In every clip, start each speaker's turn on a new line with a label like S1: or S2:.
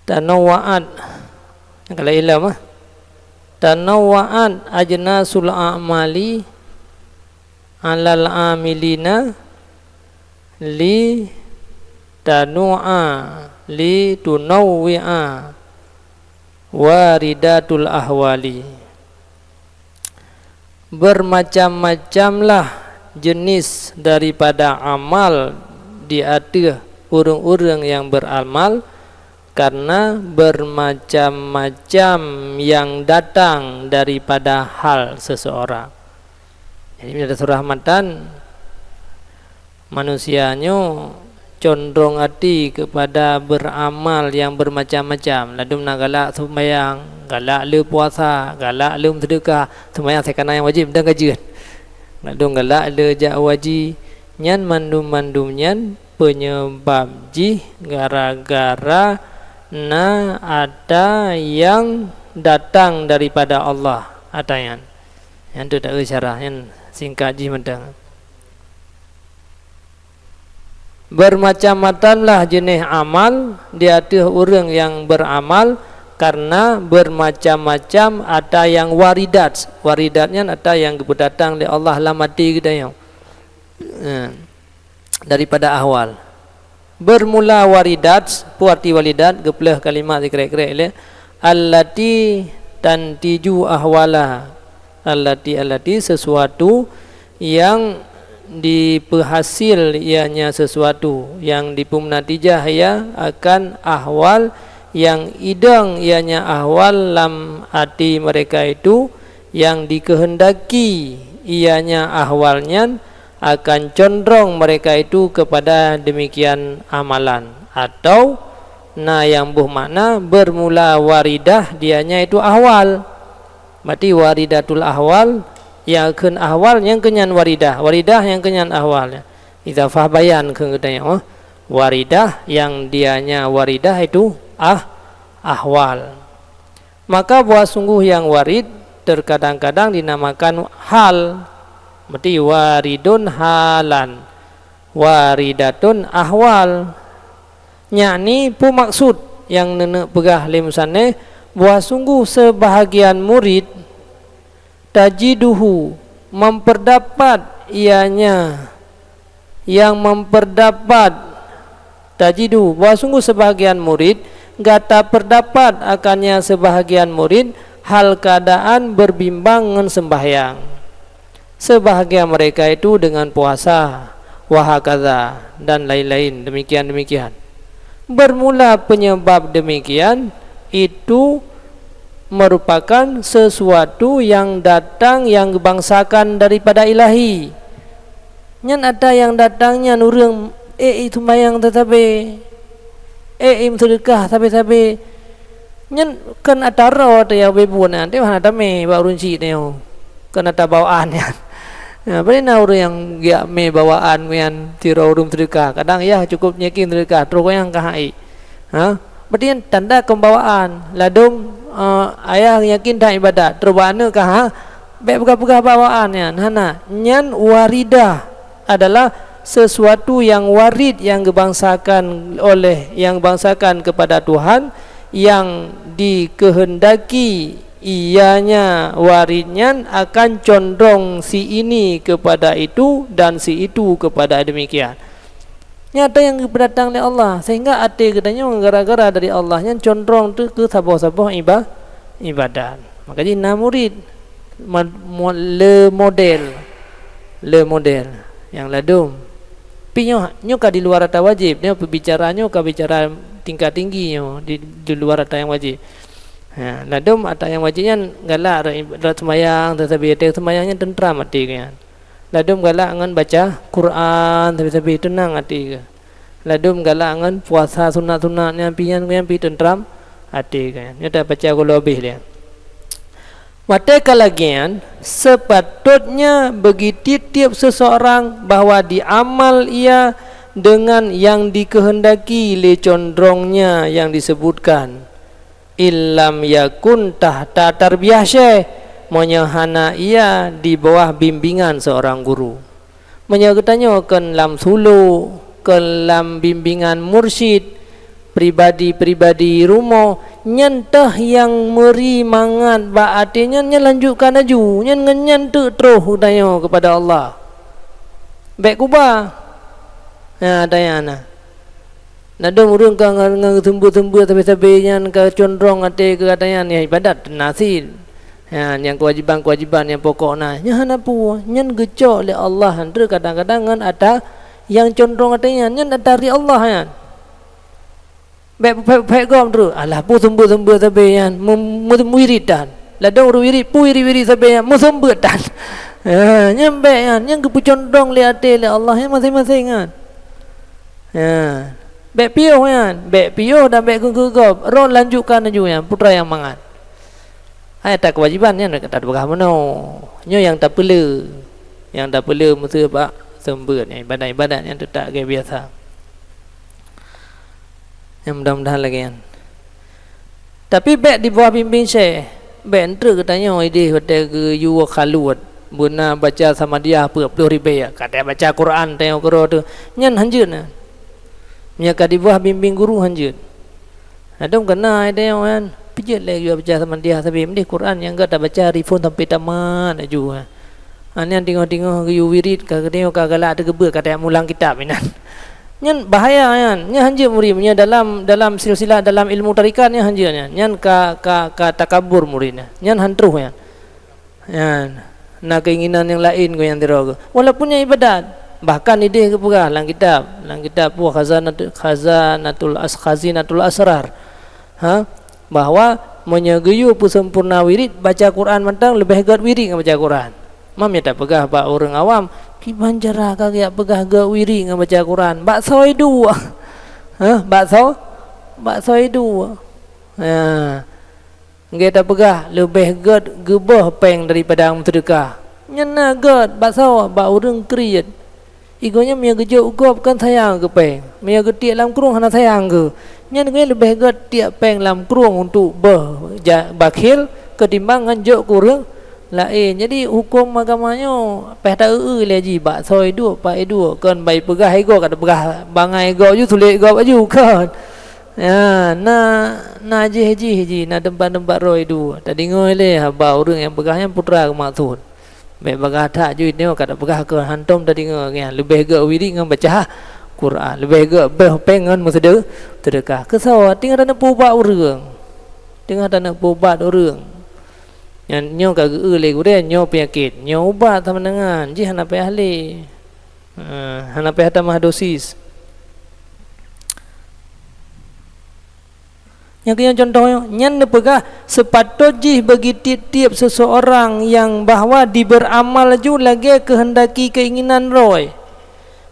S1: tanawwa'at kalau ilmu tanawwa'at ajnasul a'mali alal amilina li tanu'a li tunawwi'a waridatul ahwali. Bermacam-macamlah jenis daripada amal di atas orang-orang yang beramal, karena bermacam-macam yang datang daripada hal seseorang. Jadi ada surah Matan, manusianya condong hati kepada beramal yang bermacam-macam. Ladum nak galak sembahyang, galak le puasa, galak le sedekah. Sembahyang saya kena yang wajib dan gajian. Ladum galak le jak wajib. Nyan mandum-mandum nyan penyebab jih gara-gara na ada yang datang daripada Allah. Ada yang tu tak syarah yang singkat jih mentang. Bermacam-macamlah jenis amal di atas orang yang beramal, karena bermacam-macam ada yang waridat. Waridatnya ada yang berdatang dari Allah lamati kita yang daripada ahwal. Bermula waridat, puarti walidat geplah kalimat kira-kira ile allati tantiju ahwala. Allati sesuatu yang diperhasil ianya sesuatu yang dipumnatijah ya akan ahwal yang idang ianya ahwal lam hati mereka itu, yang dikehendaki ianya ahwalnya akan condong mereka itu kepada demikian amalan. Atau yang bermakna bermula waridah dianya itu ahwal, berarti waridatul ahwal yang akan ahwal yang kenyan waridah, waridah yang kenyan ahwal. Idzafah bayan ke katanya waridah yang dianya waridah itu ahwal. Maka buah sungguh yang warid terkadang-kadang dinamakan hal, berarti waridun halan, waridatun ahwal. Yakni maksud yang nenek pegah limsane buah sungguh sebahagian murid tajiduhu memperdapat ianya, yang memperdapat tajidu bahwa sungguh sebahagian murid gata perdapat akannya sebahagian murid hal keadaan berbimbang dengan sembahyang. Sebahagian mereka itu dengan puasa, wahakaza dan lain-lain demikian. Bermula penyebab demikian itu merupakan sesuatu yang datang yang gebangsakan daripada ilahi. Nyan ada yang datangnya nurung itu mayang tetapi sedekah tapi nyan kan atara ada yang bebun nanti mana ada me baru runci neo kan ada bawaan ya. Nah, bagaimana orang yang dia me bawaan mean tiraurum sedekah kadang ya cukup nyekin sedekah terus yang kahai. Berarti tanda kembawaan ladung ayah yakin dah ibadat terbana kah pegah-pegah bawaannya nyan waridah adalah sesuatu yang warid yang gebangsakan oleh yang bangsakan kepada Tuhan, yang dikehendaki ianya waridnya akan condong si ini kepada itu dan si itu kepada demikian. Nyata yang berdatang dari Allah, sehingga hati katanya gara-gara dari Allah yang condong tu ke sabah-sabah ibadat. Makanya murid le model yang ladum pinyo ka di luar rata wajib, dia berbicaranya ka bicara tingkat tinggi di luar rata yang wajib. Ladum atau yang wajibnya galak rat sembahyang tetapi dia sembahyangnya tentram hati kan. Ladum galak ngan baca Quran tapi tenang hati ke. Ladum galak ngan puasa sunat-sunatnya pian yang pi tentram hati kan. Dia dah baca kalau lebih dia. Mata kalagian sepatutnya bagi tiap seseorang bahwa diamal ia dengan yang dikehendaki le condrongnya yang disebutkan. Illam yakun tahta tarbiyah menyahana ia di bawah bimbingan seorang guru. Menyakatanya ke lam sulu, ke lam bimbingan mursyid, pribadi rumah nyentah yang meri mangat ba artinya nyen lanjutkan aju nyen ngenyen tu terus tanya kepada Allah baik kuba tanya na nada urang ka ngembu-tembu tapi nyen ka condrong ate ke katanya ni ibadat nasi yang kewajiban yang pokokna nya hanapu nyen gecok le Allah andre kadang-kadang ada yang condrong atenya nyen dari Allah ya baik gom tu alah pu sembuh sabean muiridan la dong wirid pu wirid sabean musumbetan nyambe kan yang kepucondong le ate le Allah yang masing-masing kan baik piuh kan baik piuh dan baik gugop ro lanjutkan aju yang putra yang mangat tak kewajiban nya kata begah mano nyo yang tak perlu mesti pak sembut ibadat yang tak kayak biasa. Yang mudah-mudahan lagi kan. Tapi baik di bawah bimbing Syekh, baik entera katanya ide hotel ke yuwa khalut, buna baca sama dia apa 10 ribu ya. Kata baca Quran tengok kero tu. Nyan hanjut nah. Nya di bawah bimbing guru hanjut. Adom kena ide kan. Pijat lagi baca sama dia tapi mendih Quran yang enggak baca rifun sampai tamat aju. Anian tengok-tengok ke wirid ka tengok ka galak ada gebek kata mulang kitab minan. Nyan bahaya kan nya hanje muridnya dalam silsilah dalam ilmu tarikat nya hanje nyan ka takabur muridnya nyan hantruh ya yan na keinginan yang lain ko yang dirogo walaupun nya ibadat bahkan ide ke pegah lang kitab puah khazinatul asrar bahwa menyegeyu pu sempurna wirid baca Quran mentang lebih hebat wirid baca Quran mam ya tak pegah ba orang awam kiban jarah kagak pegah ga wiri ngam baca Quran bakso itu bakso itu kita pegah lebih gad gebah peng daripada sedekah nyana gad bakso ba urang kriat igonya mia gejo ugop kan sayang ke peng mia getik lam kurung hana sayang ke nyana lebih gad tiap peng lam kurung untuk bakhil ketimbang nganjok kurang lain jadi hukum agamanya pehta leji bak soi dua pak dua kan baik pegah ego kata pegah bangai ego ju sulit ego baju kan ya na ji na tempat roi dua tadi ngoi le haba urang yang pegahnya putra ke maksud baik pegah tak ju ni kata pegah ke hantom tadi ngoi lebih ego wiri ngam baca Quran lebih ego pengen musede sedekah kesawat tinggal ada pubat urang yang nyo kagak le gure nyo penyakit nyo ubat sama dengan ji hana pe ahli hana pe tamah dosis yang kaya contohnya nyan pegah sepatut ji bagi tiap seseorang yang bahwa diberamal ju lagi kehendaki keinginan roy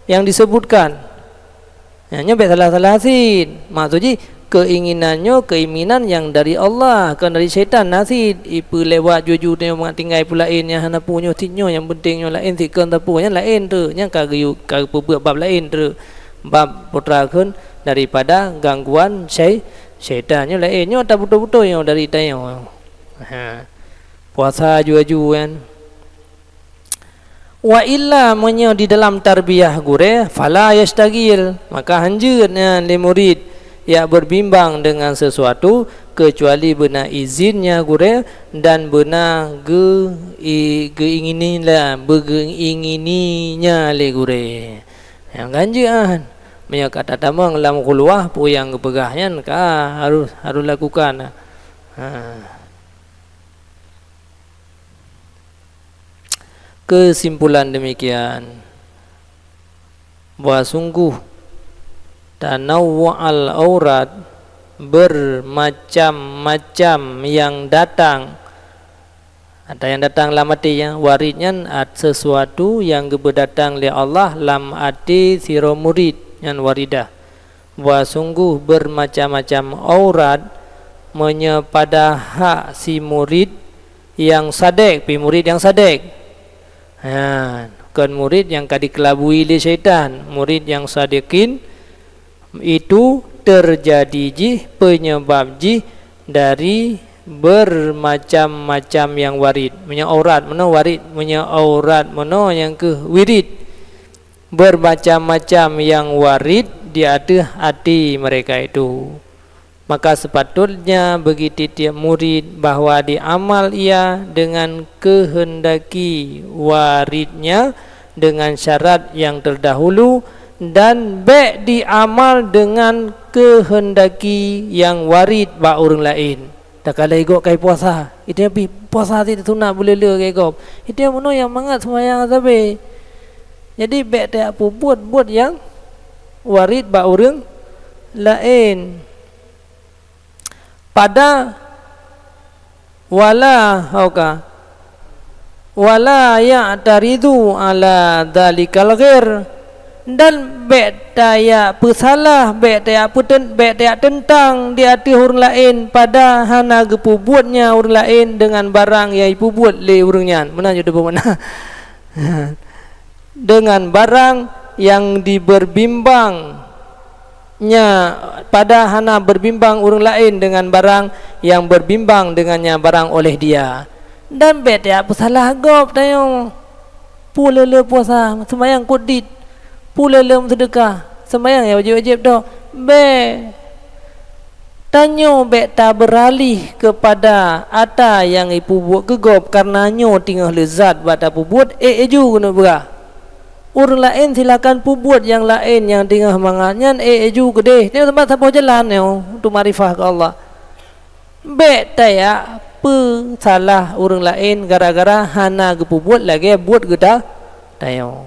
S1: yang disebutkan nyo be salah sin maksud ji keinginan yang dari Allah kan dari syaitan nasi ipu lewat juju dia tinggal pula lainnya hana punya tinyo yang pentingnya lain tikan tapunya lain tu yang kagak bab lain tu bab putrakan daripada gangguan syaitannya lainnya tak betul-betul yang dari tayo puasa ju kan wa illa menyo di dalam tarbiyah gure fala yastagil maka hanjurnya le murid ya berbimbang dengan sesuatu kecuali benar izinnya gure dan benar beingininya le gure yang ganjian punya kata tamang lam khulwah pu yang kepegahnya harus lakukan kesimpulan demikian bahwa sungguh tanawwa'al aurat bermacam-macam yang datang ada yang datang lam ati yang waridnya sesuatu yang berdatang li Allah lam ati siro murid yang waridah wa sungguh bermacam-macam aurat menyepada hak si murid yang sadek pi murid yang sadek kan murid yang kadikelabui li syaitan murid yang sadekin itu terjadi penyebab dari bermacam-macam yang warid aurat yang ke wirid bermacam-macam yang warid di atas hati mereka itu. Maka sepatutnya bagi tiap murid bahwa diamal ia dengan kehendaki waridnya dengan syarat yang terdahulu, dan baik diamal dengan kehendaki yang warid ba orang lain. Tak kala ikut kai puasa, itu yang puasa tidak sunat boleh le kai kau. Itu yang mana yang mangat sembahyang tapi. Jadi baik tak apa buat yang warid ba orang lain. Pada wala ya'taridu ala dzalikal ghair, dan baik tak bersalah, baik tak tentang di hati orang lain pada hana gepubuatnya orang lain dengan barang yang ipubuat le orangnya. Mana jadi bermakna dengan barang yang diberbimbangnya, pada hana berbimbang orang lain dengan barang yang berbimbang dengannya barang oleh dia. Dan bet ya bersalah gop tayo pula le puasa sembahyang kudit pula le sedekah sembahyang ya wajib-wajib dah be tanyo bet ta beralih kepada ata yang ipu buat gegop karena nyo tinggal lezat buat apa buat ju kena berah. Orang lain silakan buat yang lain yang tinggal mangannya ju gede ni tempat apa jalan yo untuk marifah ke Allah. Bet ya salah orang lain gara-gara hana gepubuat lagi buat geda tayo.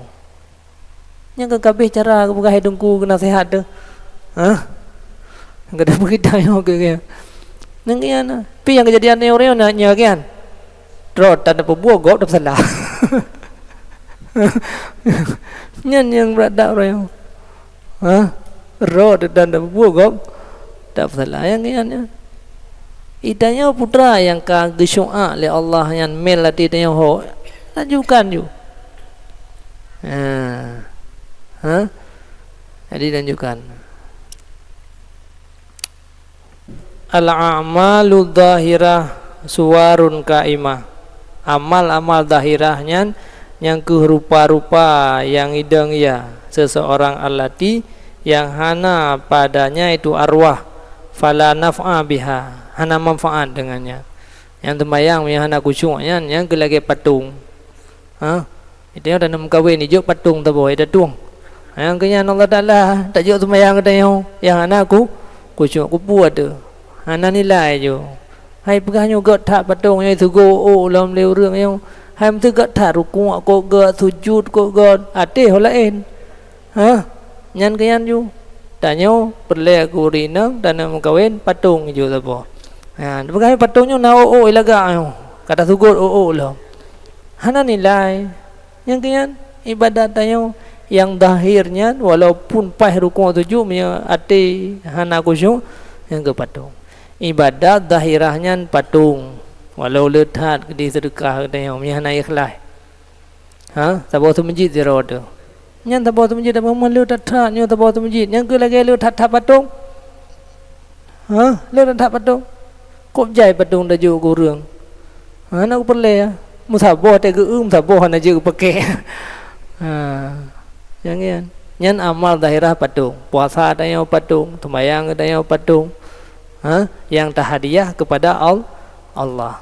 S1: Yang kekabeh cara buka hidungku kena sehat tu. Geda pergi tayo ke. Nengian. Pi yang kejadian ni orang nak nyakian. Trot tanda pebuat gop dak salah. Nyan yang berada orang. Rot tanda pebuat gop dak salah yang kian. Idanya putra yang ka gesyu'a oleh Allah yang melati tanya ho lanjutkan ju. Jadi lanjutkan. Al-a'malu dhahirah suwarun kaimah. Amal-amal dhahirahnya yang ke rupa-rupa yang idang ya seseorang alati yang hana padanya itu arwah fala naf'a biha, hana manfaat dengannya. Yang tembayang yang hana khusyuknya yang kelagi patung. Itu yang dalam kahwin ni jok patung tak boleh ada tuang. Yang kenyan Allah Taala tak jok tembayang kata yang hana aku khusyuk aku buat tu. Hana nilai jo. Hai pegahnya got tak patung yang itu go dalam le urang yang hai mesti got tak ruku ko got sujud ko got ate lain. Nyan kenyan ju. Tanya perle aku rinang dan nak kahwin patung je apa. Bukan patungnya na ilaga kata sugut lah. Hana nilai yang kian ibadat tanya yang dahirnya walaupun pah rukun tujuh punya ati hana khusyuk yang ke patung. Ibadat dahirahnya patung walau letat di sedekah tanya punya hana ikhlas. Sabau tu masjid zero tu. Yang tak bawa tu masjid dah malu tak nyo tak bawa tu masjid yang ke lagi lu tak patung. Lu tak patung. Kop jai patung dah ju kurang. Nak perle musabah te ke musabah na je pakai. Yang yan amal dahirah patung. Puasa ada yang patung, sembahyang ada yang patung. Yang tahadiah kepada Allah.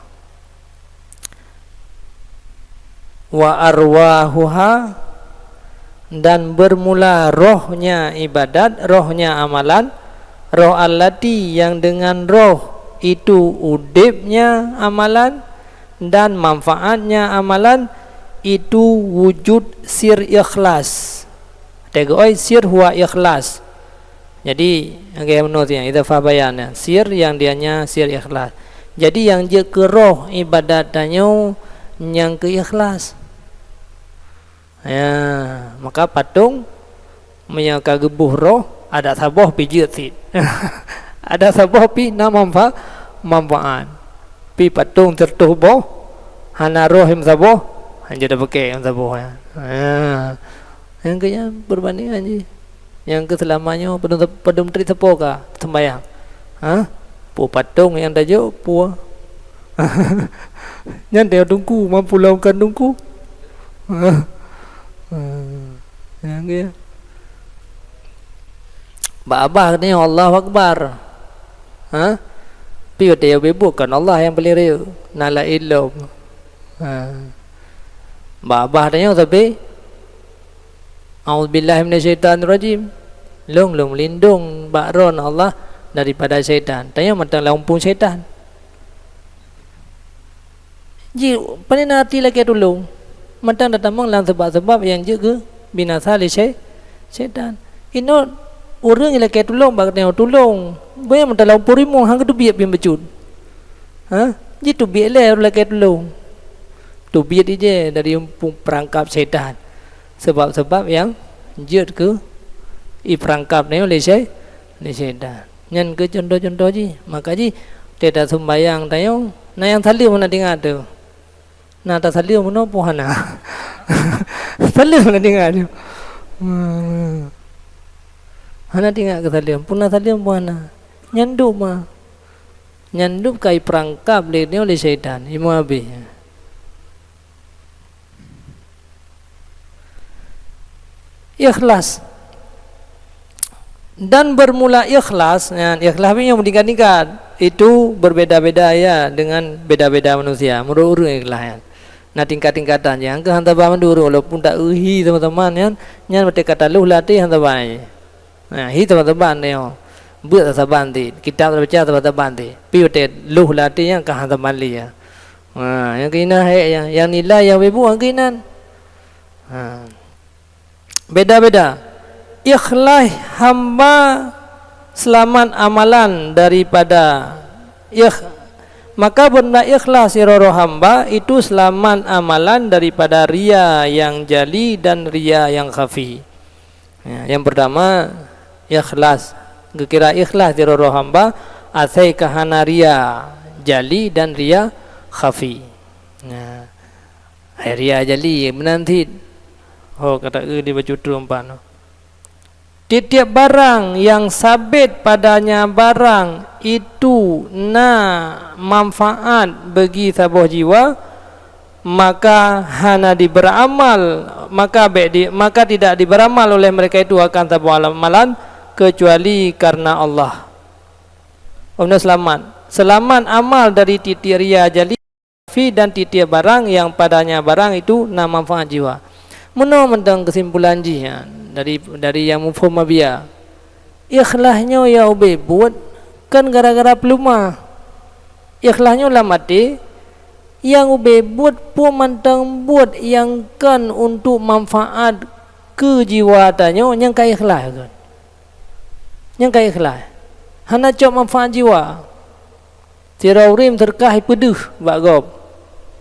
S1: Wa arwahuha, dan bermula rohnya ibadat, rohnya amalan, roh allati yang dengan roh itu udipnya amalan dan manfaatnya amalan itu wujud sir ikhlas. Tegoi sir huwa ikhlas. Jadi agak menurutnya itu fabayannya sir yang dianya sir ikhlas. Jadi yang je ke roh ibadatnya yang ke ikhlas. Maka patung menyangka gebuh roh ada sabah pijit ada sabah pi na manfaat pi patung tertuh boh hana roh him sabah hanya dah pakai yang sabah yang kaya berbandingan je yang keselamanya pedum tri sepo ka sembayang pu patung yang tajuk pu nyan dia tungku mampu lakukan tungku yang dia Ba abah ni Allahu Akbar. Ha? Pi dia bukan Allah yang paling ria. Nala ilmu. Ha. Ba abah dia tapi A'udzubillahi minasyaitanirrajim. Long lindung bakron Allah daripada syaitan. Tanya matang lampung syaitan. Ji paling hati lagi tolong. Matang datang lang sebab-sebab yang juga binasa le syaitan. Ino orang yang lagi tolong bak tengok tolong. Goyang matang lampung rimu hang tu biak bin becut. Ha? Ji tu biak le lagi tolong. Tu biak dia dari perangkap syaitan. Sebab-sebab yang jut ke perangkap ni oleh syaitan. Nyan ke contoh-contoh ji. Maka ji tidak sembayang tayong. Nah yang salih mana dengar tu. Nah tak salih mana puhana. Salih mana dengar tu. Hana dengar ke salih. Punah salih puhana. Nyandup mah. Nyandup kai perangkap ni oleh syaitan. Imu habis. Ikhlas. Dan bermula ikhlas, ikhlas yang meningkat-ningkat itu berbeda-beda ya dengan beda-beda manusia. Menurut ikhlas ya. Nah tingkat-tingkatan yang ke hantar bahan dulu walaupun tak uhi teman-teman yang nyan mesti kata lu latih hantar bahan. Nah hi teman-teman ni buat saban ti kita baca teman-teman ti. Pi utet lu latih yang ke hantar mali ya. Yang kena yang nilai yang ibu yang kena. Beda-beda. Ikhlas hamba selamat amalan daripada maka benda ikhlas siroro hamba itu selamat amalan daripada ria yang jali dan ria yang khafi. Yang pertama ikhlas. Kira ikhlas siroro hamba asai kahana ria jali dan ria khafi. Ria jali menanti. Oh kata di baju terumpan. Tiap barang yang sabit padanya barang itu manfaat bagi sebuah jiwa, maka hana diberamal, maka tidak diberamal oleh mereka itu akan sebuah amalan kecuali karena Allah. Selamat amal dari titik ria jali dan titik barang yang padanya barang itu manfaat jiwa. Menurut kesimpulan jihan dari yang mufhum abia, ikhlasnya ya ube buat kan gara-gara peluma. Ikhlasnya lah mati yang ube buat pun mantang buat yang kan untuk manfaat kejiwatannya yang kaya ikhlas kan. Yang kaya ikhlas. Hana cok manfaat jiwa. Tiraurim terkah peduh bagob.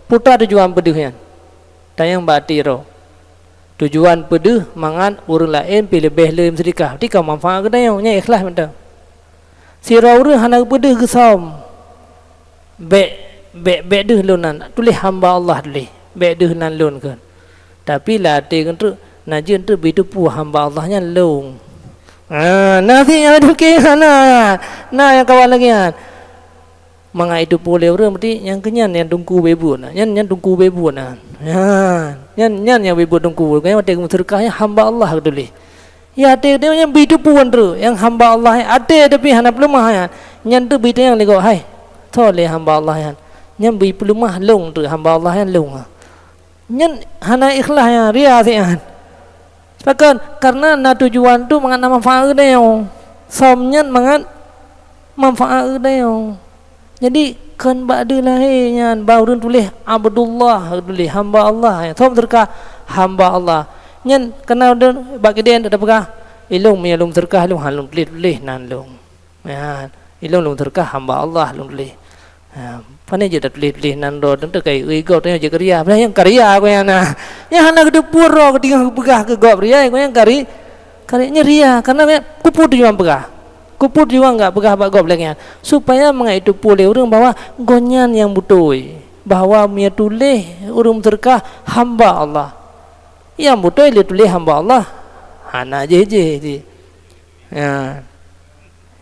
S1: Putar tujuan peduhnya. Tayang batiro. Tujuan peduh mangan orang lain pilih lebih lem sedekah. Tika manfaat ke dayang nya ikhlas mentang. Si rauru hana peduh ke som. Bek deh lunan. Tulis hamba Allah tulis. Bek deh nan lun kan. Tapi latih kan tu najin tu bitu pu hamba Allahnya long. Nasi yang ada ke hana. Yang kawan lagi kan. Mangai itu boleh orang berarti yang kenyan yang tunggu bebu nah. Yang tunggu bebu nah. Yang bebu tunggu. Kaya mati sedekahnya hamba Allah tulis. Ya ada yang bitu puan tu yang hamba Allah ada tapi hana pelumah ya. Yang tu bitu yang lego hai. Tole hamba Allah yang. Yang bi pelumah long tu hamba Allah yang long. Yang hana ikhlas ya ria sian. Sebab karena na tujuan tu mangan manfaat dia. Somnya mangan manfaat dia. Jadi kan ba'da lahirnya baru tulis Abdullah tulis hamba Allah ya. Thom terkah hamba Allah. Nyen kenal dan bagi dia tak pegah. Ilung terkah ilung halung tulis nan long. Ya, ilung terkah hamba Allah long tulis. Ha, pane je tak tulis nan do tentu kai ego tanya je karya. Bah yang karya ko yang nah. Yang hana ke puro ke tinggal pegah ke gop ria ko yang karyanya ria karena kupu tujuan pegah. Kuput juga enggak pegah bak gop lagi supaya mengaitu pulih orang bahwa gonyan yang betul bahwa dia tulis urung terkah hamba Allah yang betul dia tulis hamba Allah hana je ya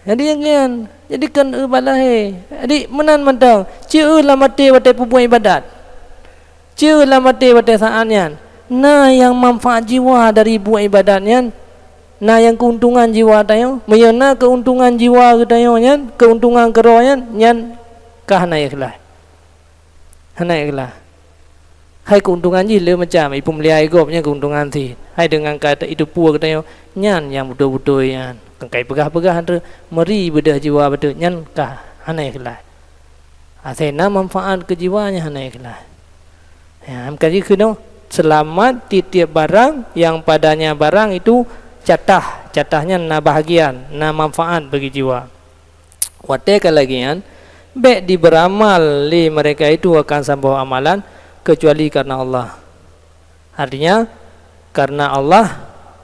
S1: jadi yang jadi kan balahe jadi menan mentang ciu lah mati wate pupuan ibadat ciu lah mati wate saatnya nah yang manfaat jiwa dari buat ibadatnya na yang keuntungan jiwa tayo mayana keuntungan jiwa tayo nyan keuntungan keroyan nyan kahana ikhlas hai keuntungan ji le macam ipum liai gopnya keuntungan ti hai dengan kata itu pua tayo nyan yang betul-betul yan kai pegah-pegah tu meri bedah jiwa betul nyan kahana ikhlas asena manfaat ke jiwanya hana ikhlas ya amkaji kuno selamat tiap barang yang padanya barang itu catahnya na bahagian na manfaat bagi jiwa wate kalagian be di beramal li mereka itu akan sambuh amalan kecuali karena Allah artinya karena Allah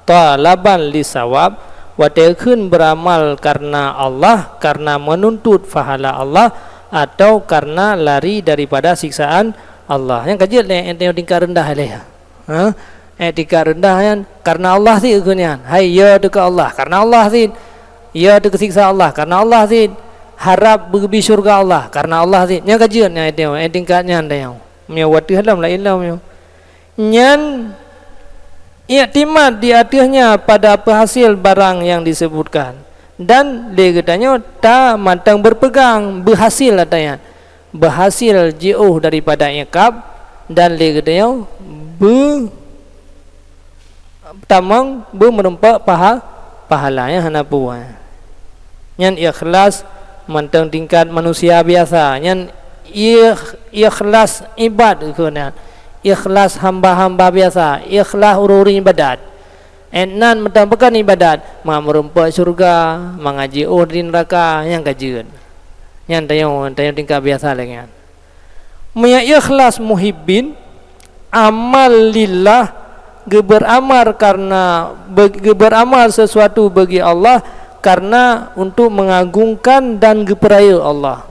S1: talaban li sawab wate khun beramal karena Allah karena menuntut pahala Allah atau karena lari daripada siksaan Allah yang kajil ente tingkat rendah le tingkat rendah kan karena Allah sih kunyan hai ya tu ke Allah karena Allah sih ya tu ke siksa Allah karena Allah sih harap berbi syurga Allah karena Allah sih yang kajian ente tingkatnya anda yang mewati halam la ilah nyan i'timad di atasnya pada penghasil barang yang disebutkan dan dia katanya tak matang berpegang berhasil katanya berhasil jauh daripada iqab dan dia katanya tamang menempat pahalanya hana puan nyan ikhlas mantang tingkat manusia biasa nyan ikhlas ibad kuna ikhlas hamba-hamba biasa ikhlas ururi ibadat enan mentampakan ibadat merempat surga mengaji di neraka yang kajian nyan tayong tingkat biasa lagi maya ikhlas muhibbin amal lillah beramal karena beramal sesuatu bagi Allah karena untuk mengagungkan dan geperaya Allah.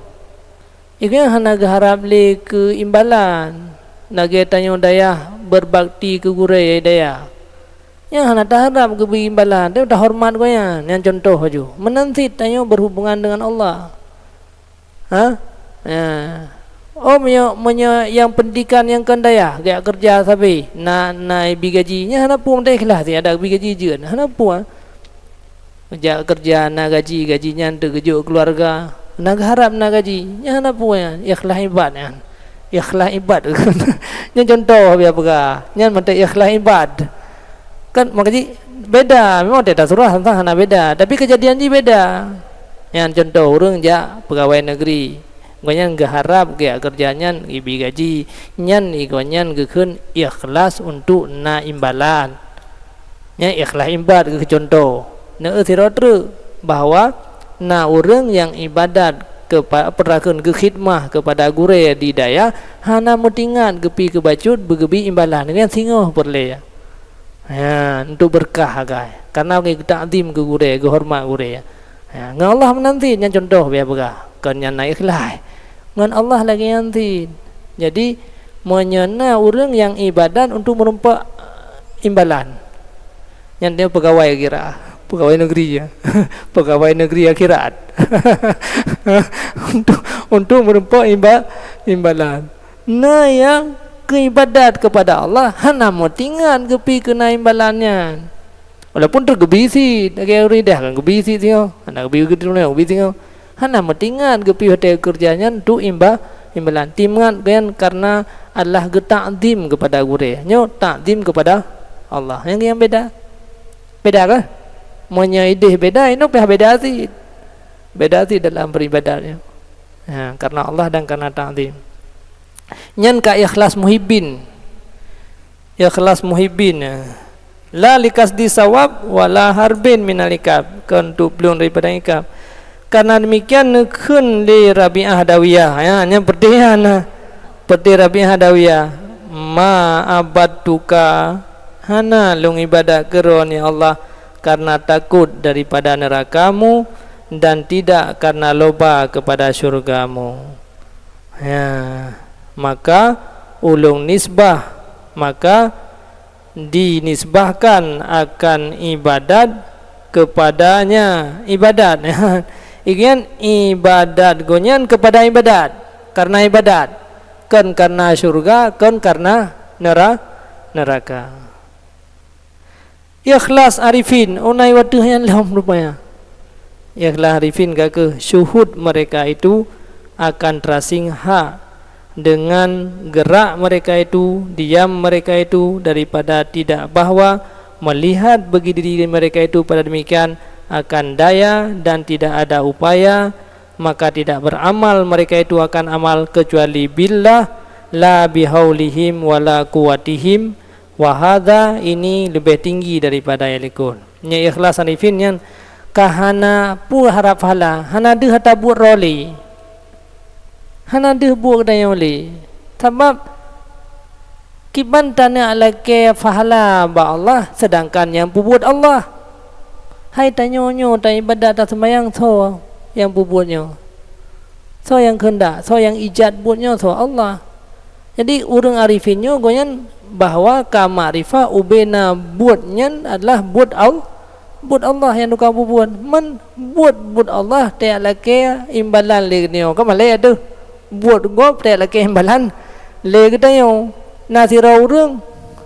S1: Iku yang hana harap le ke imbalan. Nage tanyo daya berbakti ke guraya daya. Yang hana harap ke imbalan, dia dah hormat goyan. Yang contoh aja. Menanti tanyo berhubungan dengan Allah. Oh yang pendidikan yang kandaya gak kerja sabi na ibi gajinya hana pun dah ikhlas ada ibi gaji je hana pun kerja kerja na gajinya untuk kejuk keluarga na harap na gajinya hana pun ikhlas ibad ikhlas ibad yang contoh biar pega yang mata ikhlas ibad kan makanya beda memang tidak surah tentang hana beda tapi kejadian ni beda yang contoh orang ja pegawai negeri goyan geharap ge kerjanya ibi gaji nyan igonyan gekeun ikhlas untuk na imbalan nya ikhlas ibad ke contoh na eutirotru bahwa na urang yang ibadat perakeun ke khidmah kepada gure di daya hana mutingan gepi ke bacut begebi imbalan dengan singoh perle ya untuk berkah gai karena ge takdim ke gure ge hormat gure ya ngan Allah menanti nya contoh biar begah kan nya na ikhlas ngan Allah lagi nanti. Jadi menyena orang yang ibadat untuk merumpak imbalan. Yang dia pegawai negeri ya. Pegawai negeri akhirat. untuk merumpak imbalan. Nah yang keibadat kepada Allah hana motingan kepi kena imbalannya. Walaupun tergebisi, kayak dah kan gebisi tio. Hana gebisi tio. Hana metingan gepi hotel kerjanya untuk imbalan timangan kan karena Allah getakdim kepada gure nyo takdim kepada Allah yang beda kan monya ide beda ini beda sih dalam beribadatnya ya, karena Allah dan karena takdim nyan ka ikhlas muhibbin la likasdi sawab wala harbin minalikab kan tu belum daripada ikab. Karena demikian nekun li Rabi'ah Dawiyah ya hanya perdihan Rabi'ah Dawiyah ma abadtuka hana lung ibadat keron ya Allah karena takut daripada nerakamu dan tidak karena loba kepada syurgamu ya maka ulung nisbah maka dinisbahkan akan ibadat kepadanya ibadat Ikian ibadat gonyan kepada ibadat karena ibadat kan karena syurga kan karena neraka Ikhlas arifin onai waduh yang lam rupanya. Ikhlas arifin ke syuhud mereka itu akan terasing hak dengan gerak mereka itu, diam mereka itu, daripada tidak, bahwa melihat bagi diri mereka itu pada demikian akan daya dan tidak ada upaya, maka tidak beramal mereka itu akan amal kecuali billah la bihaulihim wala quwatihim. Wahada ini lebih tinggi daripada yalikun. Nya ikhlas arifin yang kahana pu harap hala hana de hata buat roli hana de buat daya oli sebab kiban tanya alake fahala ba Allah, sedangkan yang buat Allah. Hai tanyonyo tanya ibadat tak sembahyang so yang buatnya, so yang kehendak, so yang ijad buatnya so Allah. Jadi orang arifinnya goyan bahwa kamarifah ubena buatnya adalah buat Allah yang duka buat men buat Allah tak lake imbalan le nio ka male tu buat gop tak lake imbalan le ketayo nasira urang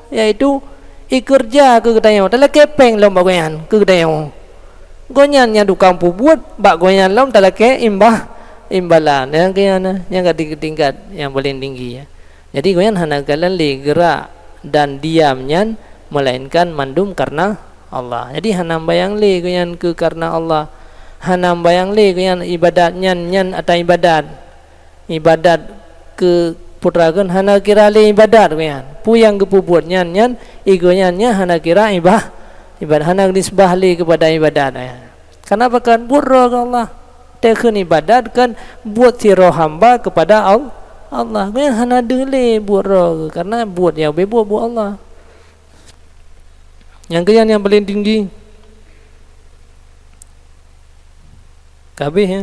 S1: iaitu ikerja ke ketayo tak lake peng lom bagoyan ke ketayo gonyan yang duka buat bak gonyan lom tak lake imbalan yang kayana yang tingkat yang paling tinggi ya. Jadi goyan hanagalan le gerak dan diamnya melainkan mandum karena Allah. Jadi hanam bayang le goyan ke karena Allah. Hanam bayang le goyan ibadatnya nyan atau ibadat ke putrakan hana kira le ibadat goyan. Pu yang kepubuatnya nyan igonyannya hana kira ibadat hana nisbah le kepada ibadat ya. Kenapa kan burro Allah? Tekun ibadat kan buat siro hamba kepada Allah kan hana dele buat roh karena buat yang buat Allah. Yang yang paling tinggi kabeh ya.